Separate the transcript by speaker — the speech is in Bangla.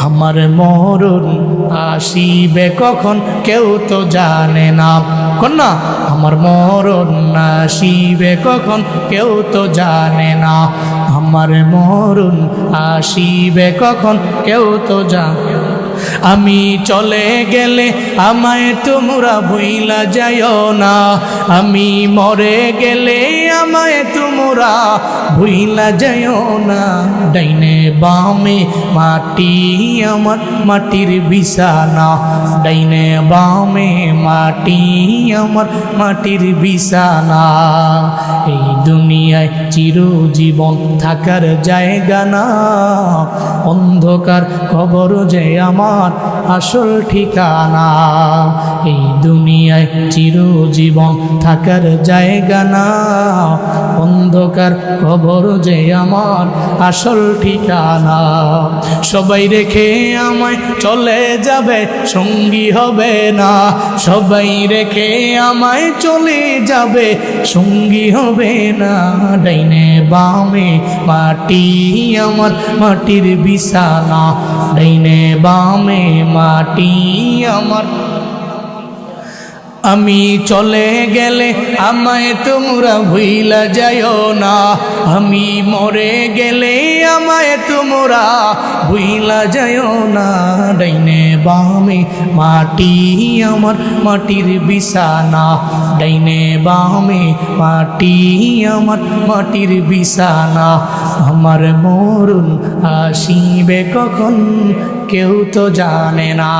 Speaker 1: আমার মরণ আসিবে কখন কেউ তো জানে না। কন্যা আমার মরণ আসিবে কখন কেউ তো জানে না। আমার মরণ আসিবে কখন কেউ তো জানে। আমি চলে গেলে আমায় তোমরা ভুইলা যাইও না। আমি মরে গেলে আমায় তোমরা ভুইলা যাইও না। ডাইনে বামে মাটি আমার মাটির বিছানা। ডাইনে বামে মাটি আমার মাটির বিছানা। এই দুনিয়ায় চিরজীবন থাকার জায়গা না। অন্ধকার কবর যে আমার আসল ঠিকানা। এই দুনিয়ায় চিরজীবন থাকার জায়গা না। অন্ধকার কবর যে আমার আসল ঠিকানা। সবাই রেখে আমায় চলে যাবে, সঙ্গী হবে না। সবাই রেখে আমায় চলে যাবে, সঙ্গী হবে না। ডাইনে বামে মাটি আমার মাটির বিছানা। ডাইনে বামে মাটি আমার। আমি চলে গেলে আমায় তোমরা ভুইলা যাইও না। আমি মরে গেলে আমায় তোমরা ভুইলা যাইও না। ডাইনে বামে মাটি আমার মাটির বিছানা। ডাইনে বামে মাটি আমার মাটির বিছানা। আমার মরণ আসিবে কখন কেউ তো জানে না।